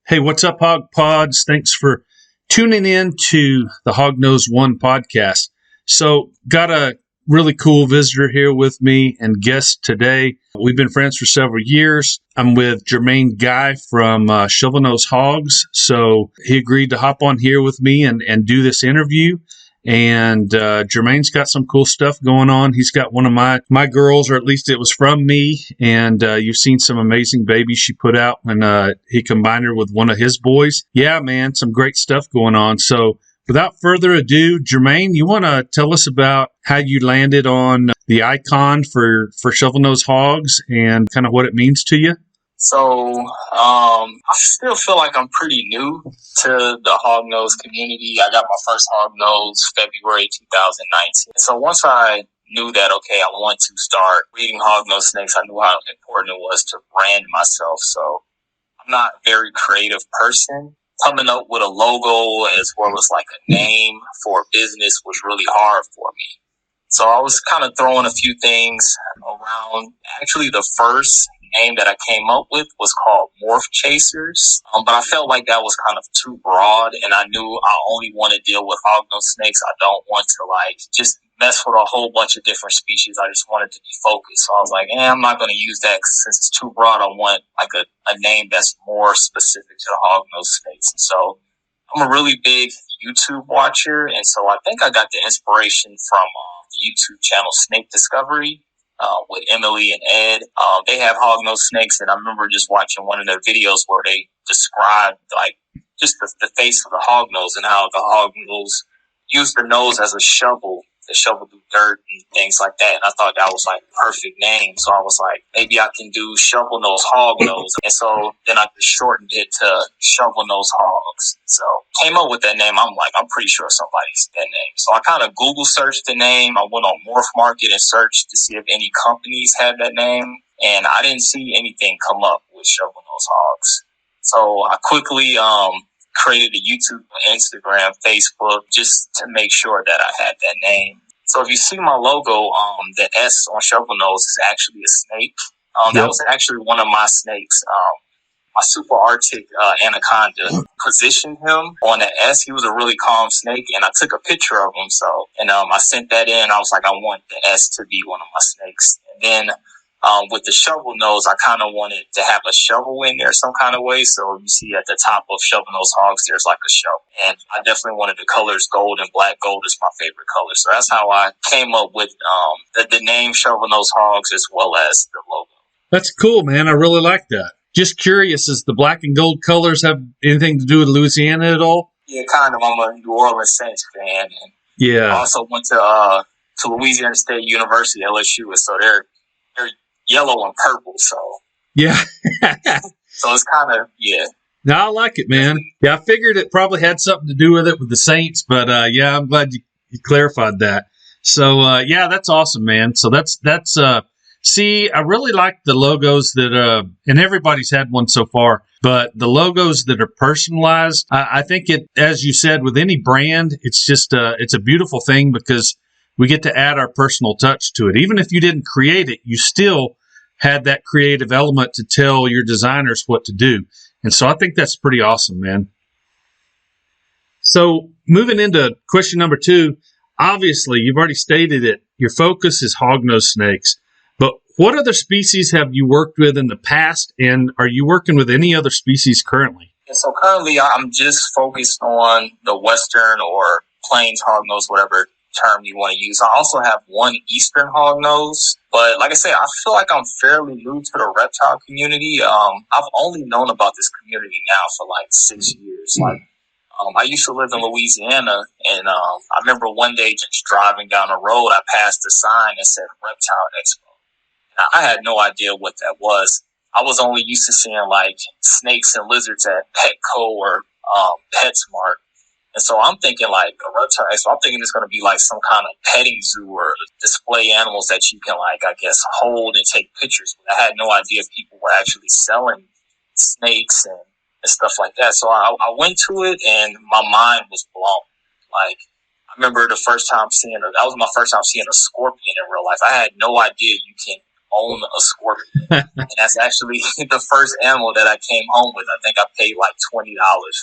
Hey, what's up, Hog Pods? Thanks for tuning in to the Hognose One podcast. So, got a really cool visitor here with me and guest today. We've been friends for several years. I'm with Germaine Guy from Shovelnose Hogs. So, he agreed to hop on here with me and do this interview. And Germaine's got some cool stuff going on. He's got one of my girls, or at least it was from me. And you've seen some amazing babies she put out when he combined her with one of his boys. Yeah, man, some great stuff going on. So without further ado, Germaine, you want to tell us about how you landed on the icon for Shovelnose Hogs and kind of what it means to you? So, I still feel like I'm pretty new to the hognose community. I got my first hognose February 2019. So once I knew that, okay, I want to start breeding hognose snakes, I knew how important it was to brand myself. So I'm not a very creative person. Coming up with a logo as well as like a name for a business was really hard for me. So I was kind of throwing a few things around. Actually, the first name that I came up with was called Morph Chasers. But I felt like that was kind of too broad, and I knew I only want to deal with hognose snakes. I don't want to just mess with a whole bunch of different species. I just wanted to be focused. So I was like, I'm not going to use that since it's too broad. I want like a name that's more specific to the hognose snakes. And so I'm a really big YouTube watcher, and so I think I got the inspiration from the YouTube channel Snake Discovery. With Emily and Ed. They have hognose snakes, and I remember just watching one of their videos where they described like just the face of the hognose and how the hognose used their nose as a shovel to shovel through dirt and things like that. And I thought that was like a perfect name. So I was like, maybe I can do Shovelnose Hognose. And so then I just shortened it to Shovelnose Hogs. So came up with that name. I'm like, I'm pretty sure somebody's that name. So I kind of Google searched the name. I went on Morph Market and searched to see if any companies had that name. And I didn't see anything come up with Shovelnose Hogs. So I quickly created a YouTube, Instagram, Facebook, just to make sure that I had that name. So if you see my logo, the S on Shovelnose is actually a snake. That was actually one of my snakes. My super Arctic anaconda positioned him on the S. He was a really calm snake, and I took a picture of him. I sent that in. I was like, I want the S to be one of my snakes. And then with the shovel nose, I kind of wanted to have a shovel in there some kind of way. So you see at the top of Shovelnose Hogs, there's like a shovel. And I definitely wanted the colors gold and black. Gold is my favorite color. So that's how I came up with the name Shovelnose Hogs as well as the logo. That's cool, man. I really like that. Just curious, does the black and gold colors have anything to do with Louisiana at all? Yeah, kind of. I'm a New Orleans Saints fan. And yeah. I also went to Louisiana State University, LSU, and so they're yellow and purple, so. Yeah. So it's kind of, yeah. No, I like it, man. Yeah, I figured it probably had something to do with it with the Saints, but yeah, I'm glad you clarified that. So, yeah, that's awesome, man. So that's see, I really like the logos that, and everybody's had one so far, but the logos that are personalized, I think it, as you said, with any brand, it's just, it's a beautiful thing because we get to add our personal touch to it. Even if you didn't create it, you still had that creative element to tell your designers what to do. And so I think that's pretty awesome, man. So moving into question number 2, obviously you've already stated it. Your focus is hognose snakes, but what other species have you worked with in the past, and are you working with any other species currently? And so currently I'm just focused on the Western or Plains hognose, whatever term you want to use. I also have one Eastern hognose, but like I said, I feel like I'm fairly new to the reptile community. I've only known about this community now for like 6 years. I used to live in Louisiana, and I remember one day just driving down the road, I passed a sign that said Reptile Expo. Now, I had no idea what that was. I was only used to seeing like snakes and lizards at Petco or PetSmart. And so I'm thinking like a reptile, so I'm thinking it's going to be like some kind of petting zoo or display animals that you can like, I guess, hold and take pictures with. I had no idea if people were actually selling snakes and stuff like that. So I went to it and my mind was blown. Like, I remember that was my first time seeing a scorpion in real life. I had no idea you can own a scorpion. And that's actually the first animal that I came home with. I think I paid like $20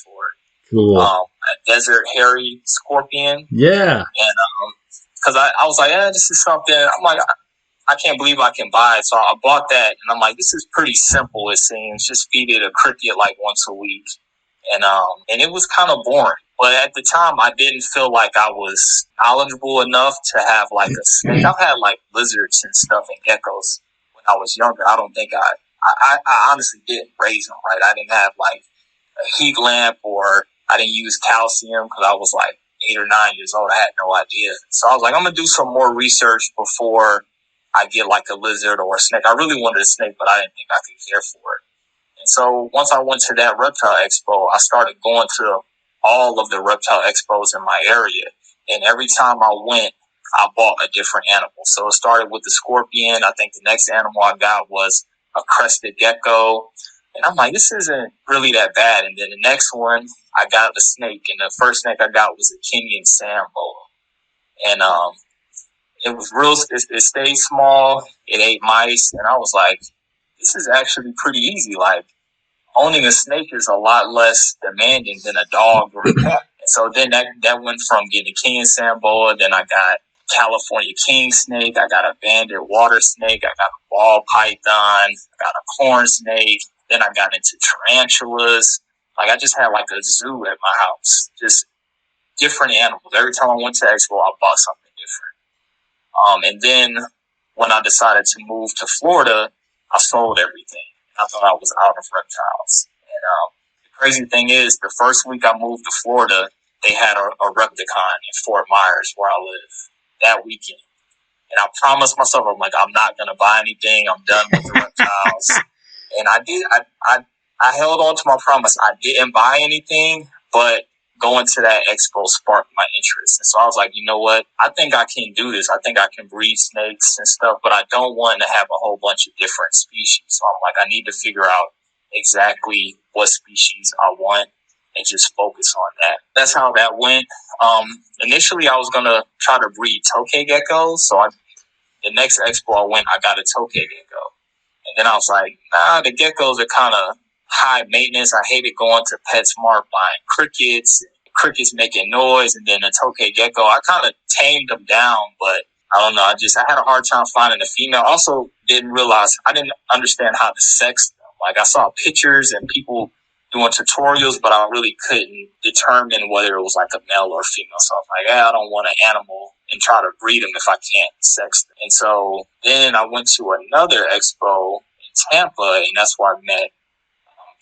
for it. Cool. A desert hairy scorpion. Yeah. And because I was like, this is something. I'm like, I can't believe I can buy it. So I bought that, and I'm like, this is pretty simple, it seems. Just feed it a cricket like once a week. And it was kind of boring. But at the time, I didn't feel like I was knowledgeable enough to have like a snake. I've had like lizards and stuff and geckos when I was younger. I don't think I honestly didn't raise them right. I didn't have like a heat lamp, or I didn't use calcium because I was like 8 or 9 years old. I had no idea. So I was like, I'm going to do some more research before I get like a lizard or a snake. I really wanted a snake, but I didn't think I could care for it. And so once I went to that reptile expo, I started going to all of the reptile expos in my area. And every time I went, I bought a different animal. So it started with the scorpion. I think the next animal I got was a crested gecko. And I'm like, this isn't really that bad. And then the next one, I got a snake. And the first snake I got was a Kenyan sand boa. And it was real, it stayed small. It ate mice. And I was like, this is actually pretty easy. Like, owning a snake is a lot less demanding than a dog or a cat. And so then that went from getting a Kenyan sand boa. Then I got California king snake. I got a banded water snake. I got a ball python. I got a corn snake. Then I got into tarantulas. Like, I just had like a zoo at my house. Just different animals. Every time I went to Expo, I bought something different. And then when I decided to move to Florida, I sold everything. I thought I was out of reptiles. And the crazy thing is, the first week I moved to Florida, they had a Repticon in Fort Myers where I live that weekend. And I promised myself, I'm like, I'm not going to buy anything. I'm done with the reptiles. And I did. I held on to my promise. I didn't buy anything, but going to that expo sparked my interest. And so I was like, you know what? I think I can do this. I think I can breed snakes and stuff, but I don't want to have a whole bunch of different species. So I'm like, I need to figure out exactly what species I want and just focus on that. That's how that went. Initially, I was going to try to breed tokay geckos. So the next expo I went, I got a tokay gecko. And then I was like, nah, the geckos are kind of high maintenance. I hated going to PetSmart buying crickets making noise, and then a tokay gecko. I kind of tamed them down, but I don't know. I had a hard time finding a female. Also, I didn't understand how to sex them. Like, I saw pictures and people doing tutorials, but I really couldn't determine whether it was like a male or female. So I was like, I don't want an animal and try to breed them if I can't sex them. And so then I went to another expo in Tampa, and that's where I met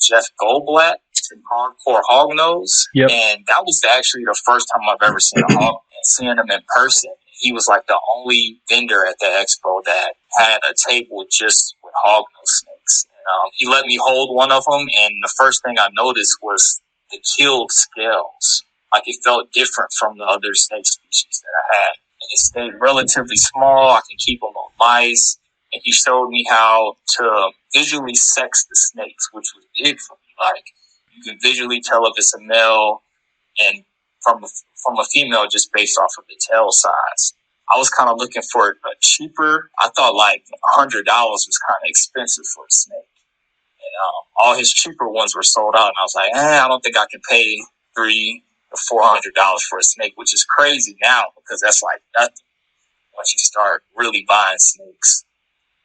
Jeff Goldblatt from Hardcore Hognose. Yep. And that was actually the first time I've ever seen a hog, and seeing him in person. He was like the only vendor at the expo that had a table just with hognose snakes. And, he let me hold one of them, and the first thing I noticed was the keeled scales. Like, it felt different from the other snake species that I had. And it stayed relatively small. I can keep them on mice. And he showed me how to visually sex the snakes, which was big for me. Like, you can visually tell if it's a male and from a female just based off of the tail size. I was kind of looking for a cheaper. I thought like $100 was kind of expensive for a snake. And all his cheaper ones were sold out. And I was like, I don't think I can pay $300 or $400 for a snake, which is crazy now because that's like nothing once you start really buying snakes.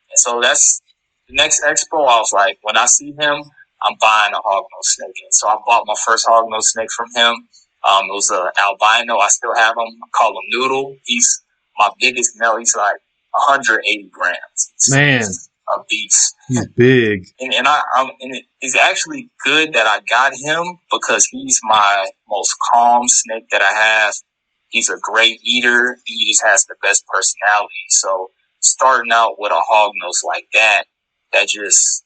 And so that's the next expo. I was like, when I see him, I'm buying a hognose snake. And so I bought my first hognose snake from him. It was an albino. I still have him. I call him Noodle. He's my biggest male. He's like 180 grams. He's a beast. He's big. And it's actually good that I got him because he's my most calm snake that I have. He's a great eater. He just has the best personality. So starting out with a hognose like that just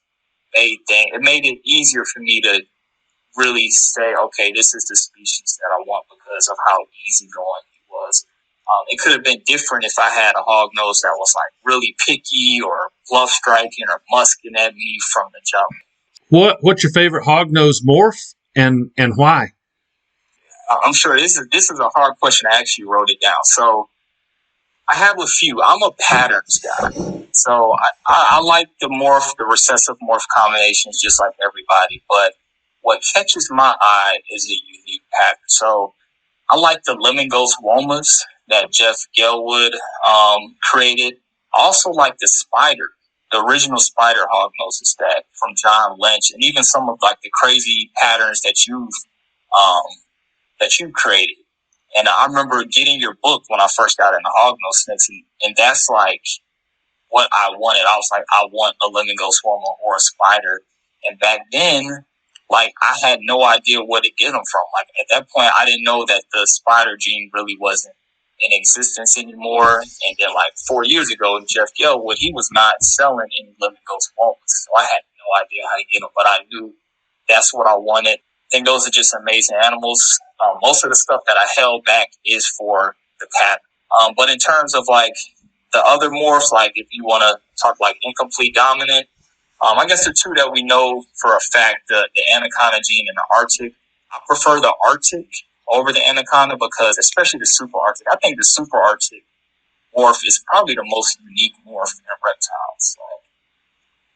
made it easier for me to really say, okay, this is the species that I want because of how easygoing he was. It could have been different if I had a hognose that was like really picky or bluff striking or musking at me from the jump. What's your favorite hognose morph and why? I'm sure this is a hard question. I actually wrote it down. So I have a few. I'm a patterns guy. So I like the recessive morph combinations just like everybody. But what catches my eye is a unique pattern. So I like the lemon ghost womas that Jeff Gelwood created. I also like the spider, the original spider hognose stack from John Lynch, and even some of like the crazy patterns that you've created. And I remember getting your book when I first got into hognose snakes, and that's like what I wanted. I was like, I want a lemon ghost woman or a spider. And back then, like, I had no idea where to get them from. Like, at that point, I didn't know that the spider gene really wasn't in existence anymore. And then, like, 4 years ago, Jeff Gelwood, he was not selling any lemon ghost woman. So I had no idea how to get them, but I knew that's what I wanted. I think those are just amazing animals. Most of the stuff that I held back is for the pattern. But in terms of, like, the other morphs, like if you want to talk like incomplete dominant, I guess the two that we know for a fact, the anaconda gene and the Arctic. I prefer the Arctic over the anaconda because, especially the super Arctic, I think the super Arctic morph is probably the most unique morph in reptiles.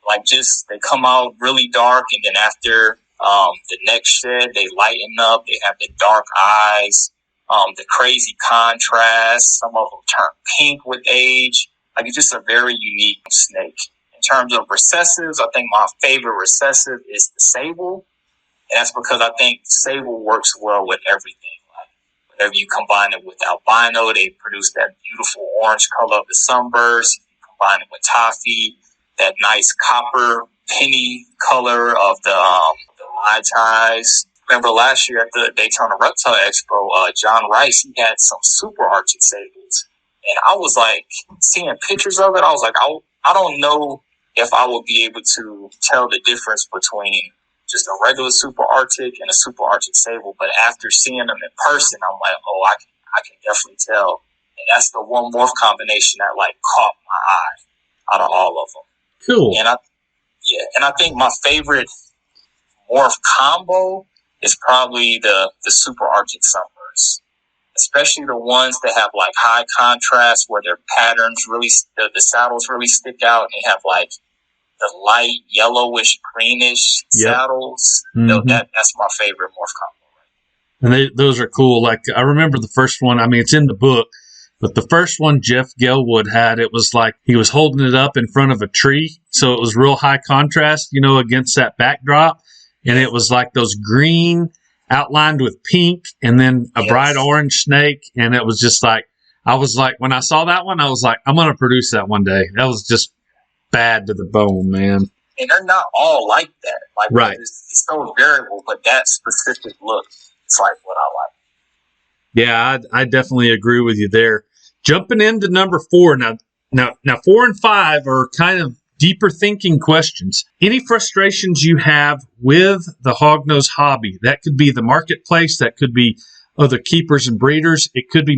Like just they come out really dark, and then after the next shed, they lighten up. They have the dark eyes. The crazy contrast. Some of them turn pink with age. Like, it's just a very unique snake. In terms of recessives, I think my favorite recessive is the sable. And that's because I think sable works well with everything. Like, whenever you combine it with albino, they produce that beautiful orange color of the sunburst. You combine it with toffee, that nice copper penny color of the mai tais. Remember last year at the Daytona Reptile Expo, John Rice, he had some super Arctic sables. And I was like, seeing pictures of it, I was like, I don't know if I will be able to tell the difference between just a regular super Arctic and a super Arctic sable. But after seeing them in person, I'm like, oh, I can definitely tell. And that's the one morph combination that like caught my eye out of all of them. Cool. And I think my favorite morph combo is probably the super Arctic sunbursts, especially the ones that have like high contrast where their patterns really, the saddles really stick out, and they have like the light yellowish greenish saddles. Mm-hmm. That's my favorite morph combo. And those are cool. Like, I remember the first one. I mean, it's in the book, but the first one Jeff Gelwood had, it was like he was holding it up in front of a tree, so it was real high contrast, against that backdrop. And it was like those green outlined with pink and then a bright orange snake. And it was just like, I was like, when I saw that one, I was like, I'm going to produce that one day. That was just bad to the bone, man. And they're not all like that. Like, right. It's so variable, but that specific look, it's like what I like. Yeah, I definitely agree with you there. Jumping into number 4. Now 4 and 5 are kind of deeper thinking questions. Any frustrations you have with the hognose hobby? That could be the marketplace. That could be other keepers and breeders. It could be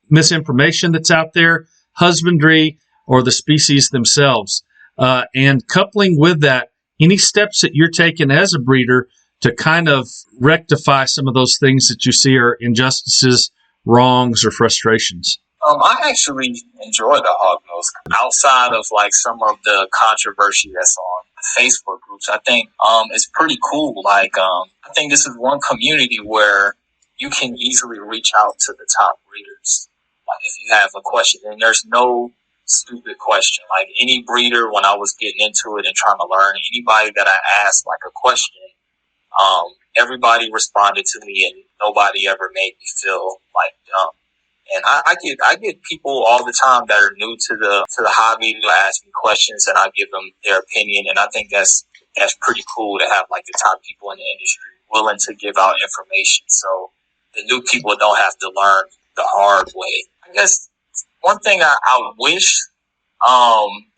misinformation that's out there, husbandry, or the species themselves. And coupling with that, any steps that you're taking as a breeder to kind of rectify some of those things that you see are injustices, wrongs, or frustrations? I actually enjoy the hognose outside of like some of the controversy that's on the Facebook groups. I think it's pretty cool. Like I think this is one community where you can easily reach out to the top breeders. Like if you have a question, and there's no stupid question. Like any breeder, when I was getting into it and trying to learn, anybody that I asked like a question, everybody responded to me, and nobody ever made me feel like dumb. And I get people all the time that are new to the hobby to ask me questions, and I give them their opinion. And I think that's pretty cool to have like the top people in the industry willing to give out information, so the new people don't have to learn the hard way. I guess one thing I wish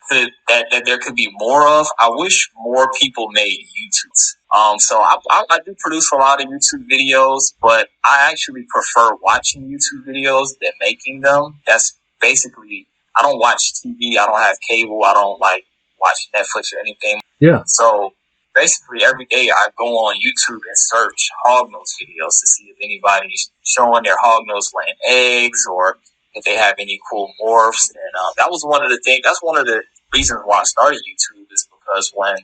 that there could be more of. I wish more people made YouTubes. So I do produce a lot of YouTube videos, but I actually prefer watching YouTube videos than making them. That's basically, I don't watch TV. I don't have cable. I don't like watch Netflix or anything. Yeah. So basically every day I go on YouTube and search hognose videos to see if anybody's showing their hognose laying eggs, or if they have any cool morphs. And that was one of the things. That's one of the reasons why I started YouTube, is because when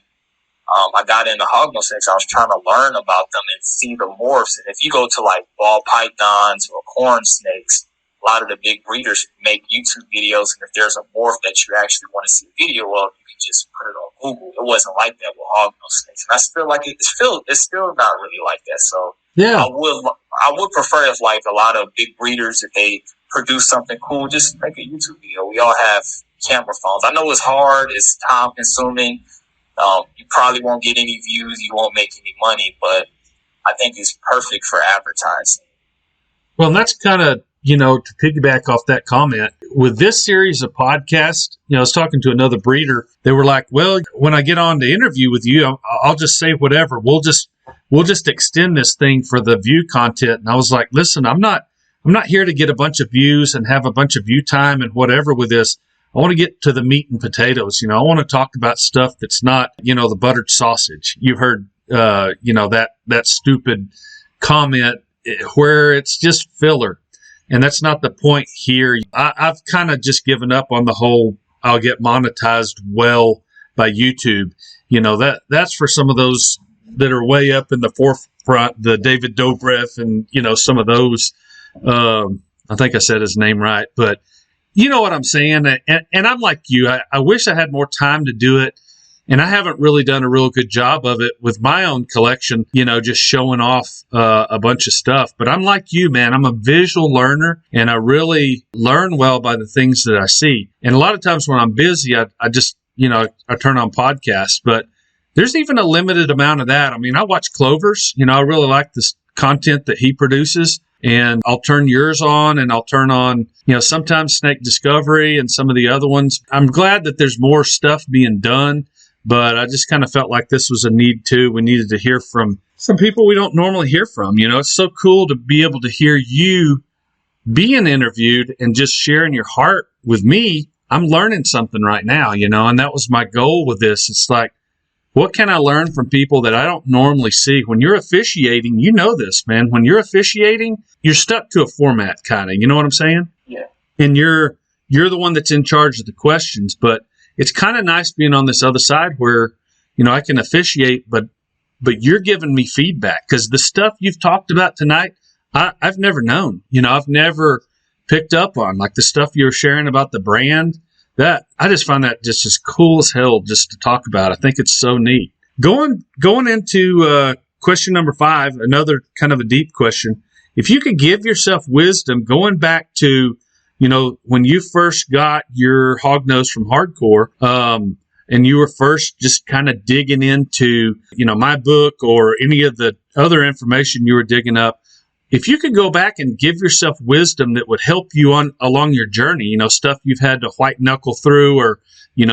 I got into hognose snakes, I was trying to learn about them and see the morphs. And if you go to like ball pythons or corn snakes, a lot of the big breeders make YouTube videos, and if there's a morph that you actually want to see a video of, you can just put it on Google. It wasn't like that with hognose snakes, and I feel like it's still not really like that. So Yeah. I would prefer if like a lot of big breeders, if they produce something cool, just make a YouTube video. We all have camera phones. I know it's hard, it's time consuming. You probably won't get any views, you won't make any money, but I think it's perfect for advertising. Well, and that's kind of, to piggyback off that comment, with this series of podcasts, I was talking to another breeder. They were like, well, when I get on to interview with you, I'll just say whatever. We'll just extend this thing for the view content. And I was like, listen, I'm not here to get a bunch of views and have a bunch of view time and whatever with this. I want to get to the meat and potatoes. I want to talk about stuff that's not, the buttered sausage. You've heard, that stupid comment where it's just filler. And that's not the point here. I've kind of just given up on the whole, I'll get monetized well by YouTube. That's for some of those that are way up in the forefront, the David Dobrev and, some of those. I think I said his name right, but you know what I'm saying? And I'm like you. I wish I had more time to do it. And I haven't really done a real good job of it with my own collection, just showing off a bunch of stuff. But I'm like you, man. I'm a visual learner, and I really learn well by the things that I see. And a lot of times when I'm busy, I just, I turn on podcasts. But there's even a limited amount of that. I mean, I watch Clover's. I really like this content that he produces. And I'll turn yours on, and I'll turn on, sometimes Snake Discovery and some of the other ones. I'm glad that there's more stuff being done. But I just kind of felt like this was a need too. We needed to hear from some people we don't normally hear from. It's so cool to be able to hear you being interviewed and just sharing your heart with me. I'm learning something right now, and that was my goal with this. It's like, what can I learn from people that I don't normally see? When you're officiating, this, man. When you're officiating, you're stuck to a format kind of, you know what I'm saying? Yeah. And you're the one that's in charge of the questions, but it's kind of nice being on this other side where, I can officiate, but you're giving me feedback, because the stuff you've talked about tonight, I've never known. I've never picked up on, like the stuff you're sharing about the brand. That I just find that just as cool as hell just to talk about. I think it's so neat. Going into question number 5, another kind of a deep question. If you could give yourself wisdom going back to, when you first got your hognose from Hardcore, and you were first just kind of digging into, my book or any of the other information you were digging up, if you could go back and give yourself wisdom that would help you along your journey, stuff you've had to white knuckle through or,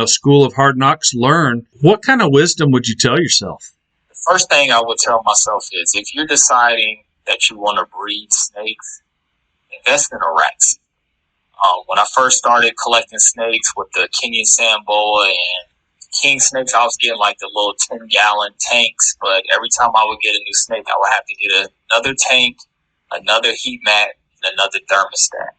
School of Hard Knocks learn, what kind of wisdom would you tell yourself? The first thing I would tell myself is, if you're deciding that you want to breed snakes, invest in a rack. When I first started collecting snakes with the Kenyan sand boa and king snakes, I was getting like the little 10-gallon tanks, but every time I would get a new snake, I would have to get another tank, another heat mat, and another thermostat.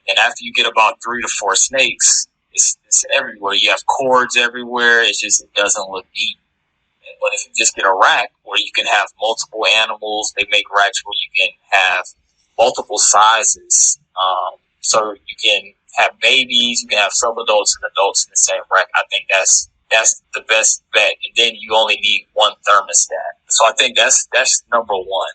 And after you get about 3 to 4 snakes, it's everywhere. You have cords everywhere. It doesn't look neat. But if you just get a rack where you can have multiple animals, they make racks where you can have multiple sizes. So you can have babies, you can have subadults and adults in the same rack. I think that's the best bet. And then you only need one thermostat. So I think that's number 1.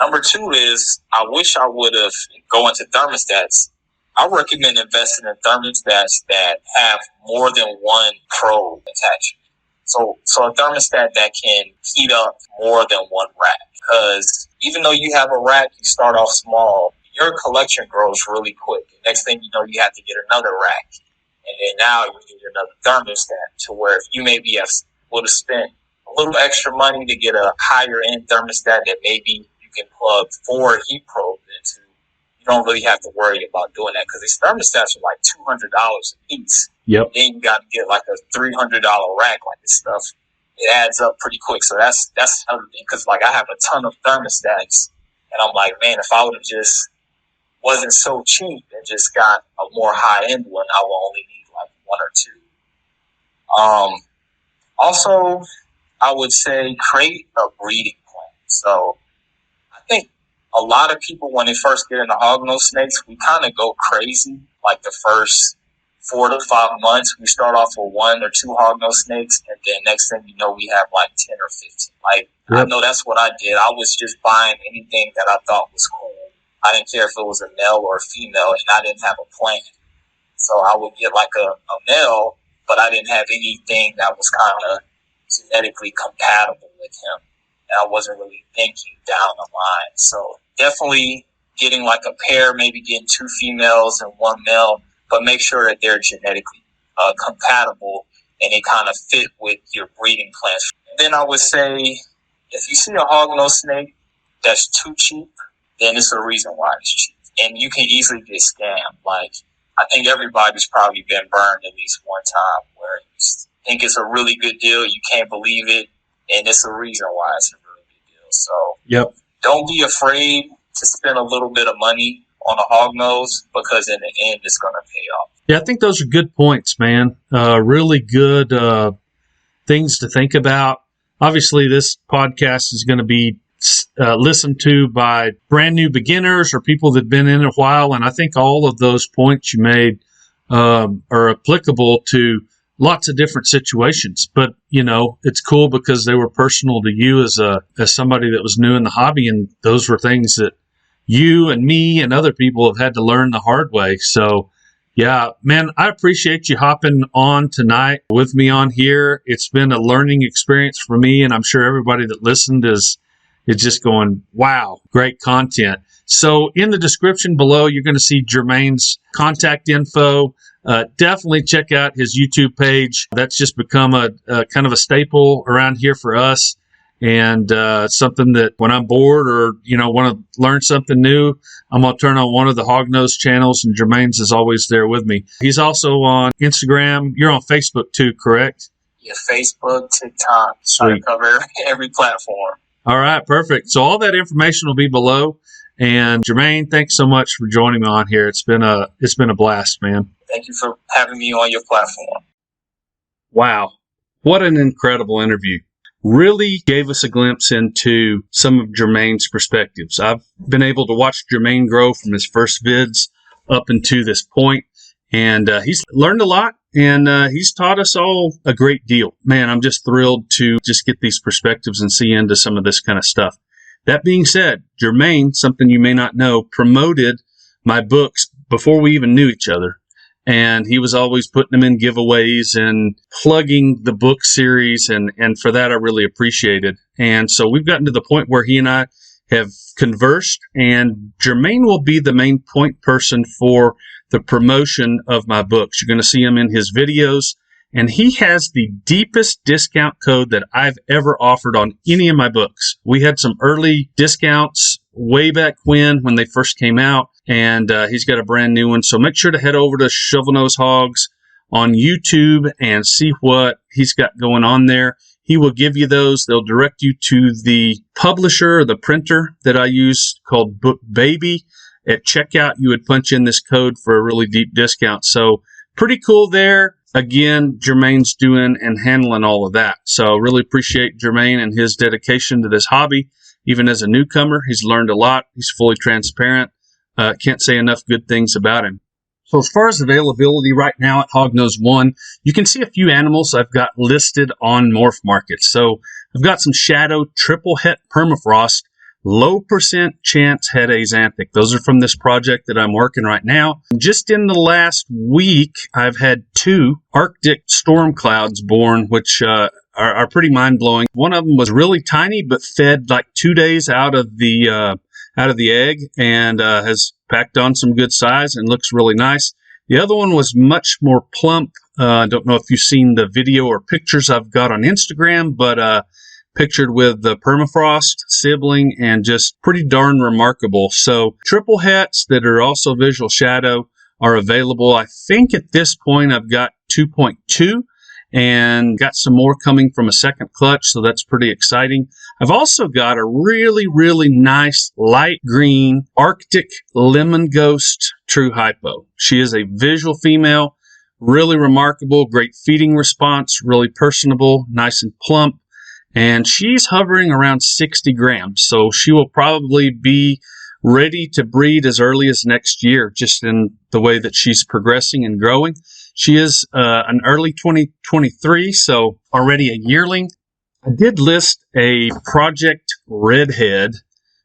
Number 2 is, I wish I would have go into thermostats. I recommend investing in thermostats that have more than one probe attached. So a thermostat that can heat up more than one rack. Because even though you have a rack, you start off small, your collection grows really quick. Next thing you know, you have to get another rack. And then now you need another thermostat, to where if you maybe would have spent a little extra money to get a higher end thermostat that maybe you can plug 4 heat probes into, you don't really have to worry about doing that, because these thermostats are like $200 a piece. Yep. Then you got to get like a $300 rack, like this stuff. It adds up pretty quick. So that's another thing, because like I have a ton of thermostats, and I'm like, man, if I would have just wasn't so cheap and just got a more high-end one, I will only need like one or two. Also, I would say create a breeding plan. So I think a lot of people, when they first get into hognose snakes, we kind of go crazy. Like the first 4 to 5 months, we start off with 1 or 2 hognose snakes, and then next thing you know, we have like 10 or 15. Like, yep. I know that's what I did. I was just buying anything that I thought was cool. I didn't care if it was a male or a female, and I didn't have a plan. So I would get like a male, but I didn't have anything that was kind of genetically compatible with him. And I wasn't really thinking down the line. So definitely getting like a pair, maybe getting 2 females and 1 male, but make sure that they're genetically compatible and they kind of fit with your breeding plans. And then I would say, if you see a hognose snake that's too cheap, then it's a reason why it's cheap. And you can easily get scammed. Like, I think everybody's probably been burned at least one time where you think it's a really good deal, you can't believe it, and it's a reason why it's a really good deal. So yep. Don't be afraid to spend a little bit of money on a hognose, because in the end, it's going to pay off. Yeah, I think those are good points, man. Really good things to think about. Obviously, this podcast is going to be listened to by brand new beginners or people that have been in a while, and I think all of those points you made are applicable to lots of different situations. But you know, it's cool because they were personal to you as somebody that was new in the hobby, and those were things that you and me and other people have had to learn the hard way. So yeah, man, I appreciate you hopping on tonight with me on here. It's been a learning experience for me, and I'm sure everybody that listened is just going, wow, great content. So in the description below, you're going to see Germaine's contact info. Definitely check out his YouTube page. That's just become a kind of a staple around here for us. And something that when I'm bored or, want to learn something new, I'm going to turn on one of the hognose channels, and Germaine's is always there with me. He's also on Instagram. You're on Facebook too, correct? Yeah, Facebook, TikTok. I cover every platform. All right, perfect. So all that information will be below. And Germaine, thanks so much for joining me on here. It's been a blast, man. Thank you for having me on your platform. Wow, what an incredible interview. Really gave us a glimpse into some of Germaine's perspectives. I've been able to watch Germaine grow from his first vids up into this point, and he's learned a lot, and he's taught us all a great deal. Man, I'm just thrilled to just get these perspectives and see into some of this kind of stuff. That being said, Germaine, something you may not know, promoted my books before we even knew each other. And he was always putting them in giveaways and plugging the book series. And for that, I really appreciate it. And so we've gotten to the point where he and I have conversed, and Germaine will be the main point person for the promotion of my books. You're going to see him in his videos. And he has the deepest discount code that I've ever offered on any of my books. We had some early discounts way back when they first came out, and he's got a brand new one. So make sure to head over to Shovelnose Hogs on YouTube and see what he's got going on there. He will give you those. They'll direct you to the publisher or the printer that I use called Book Baby. At checkout, you would punch in this code for a really deep discount. So pretty cool there. Again, Germaine's doing and handling all of that. So really appreciate Germaine and his dedication to this hobby. Even as a newcomer, he's learned a lot. He's fully transparent. Can't say enough good things about him. So as far as availability right now at Hognose 1, you can see a few animals I've got listed on Morph Market. So I've got some Shadow Triple Het Permafrost, low percent chance het axanthic. Those are from this project that I'm working right now. Just in the last week, I've had 2 Arctic storm clouds born, which are pretty mind-blowing. One of them was really tiny, but fed like 2 days out of the egg, and has packed on some good size and looks really nice. The other one was much more plump. I don't know if you've seen the video or pictures I've got on Instagram, but pictured with the permafrost sibling, and just pretty darn remarkable. So triple hets that are also visual shadow are available. I think at this point I've got 2.2, and got some more coming from a second clutch, so that's pretty exciting. I've also got a really, really nice light green Arctic Lemon Ghost True Hypo. She is a visual female, really remarkable, great feeding response, really personable, nice and plump, and she's hovering around 60 grams, so she will probably be ready to breed as early as next year, just in the way that she's progressing and growing. She is an early 2023, so already a yearling. I did list a Project Redhead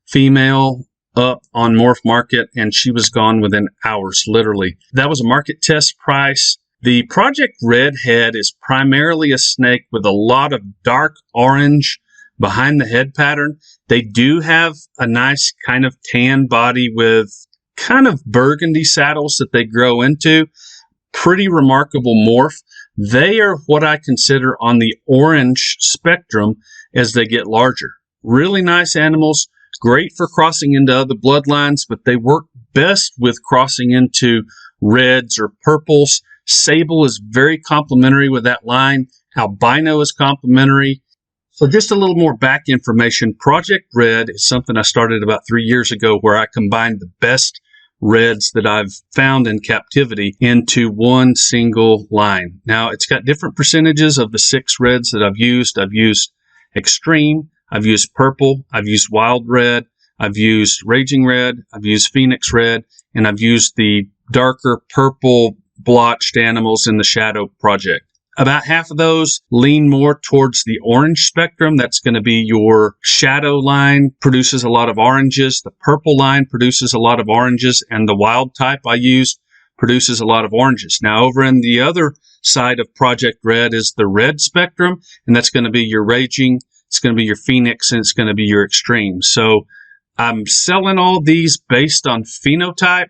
female up on Morph Market, and she was gone within hours, literally. That was a market test price. The Project Redhead is primarily a snake with a lot of dark orange behind the head pattern. They do have a nice kind of tan body with kind of burgundy saddles that they grow into. Pretty remarkable morph. They are what I consider on the orange spectrum as they get larger. Really nice animals, great for crossing into other bloodlines, but they work best with crossing into reds or purples. Sable is very complementary with that line. Albino is complementary. So just a little more back information. Project Red is something I started about 3 years ago, where I combined the best reds that I've found in captivity into one single line. Now, it's got different percentages of the 6 reds that I've used. I've used Extreme, I've used Purple, I've used Wild Red, I've used Raging Red, I've used Phoenix Red, and I've used the darker purple blotched animals in the Shadow Project. About half of those lean more towards the orange spectrum. That's going to be your Shadow line, produces a lot of oranges. The Purple line produces a lot of oranges. And the Wild type I used produces a lot of oranges. Now, over in the other side of Project Red is the red spectrum. And that's going to be your Raging, it's going to be your Phoenix, and it's going to be your Extreme. So I'm selling all these based on phenotype,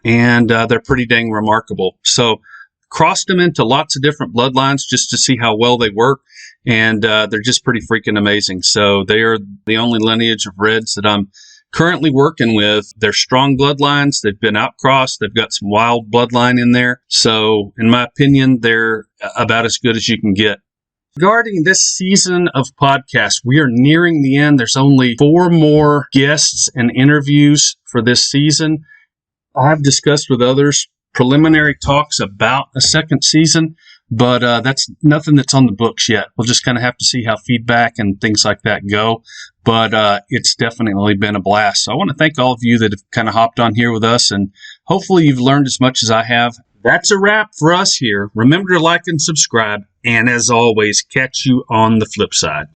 and they're pretty dang remarkable. So crossed them into lots of different bloodlines just to see how well they work, and they're just pretty freaking amazing. So they are the only lineage of reds that I'm currently working with. They're strong bloodlines. They've been outcrossed. They've got some wild bloodline in there. So in my opinion, they're about as good as you can get. Regarding this season of podcasts, we are nearing the end. There's only 4 more guests and interviews for this season. I've discussed with others preliminary talks about a second season, but that's nothing that's on the books yet. We'll just kind of have to see how feedback and things like that go. But it's definitely been a blast. So I want to thank all of you that have kind of hopped on here with us, and hopefully you've learned as much as I have. That's a wrap for us here. Remember to like and subscribe, and as always, catch you on the flip side.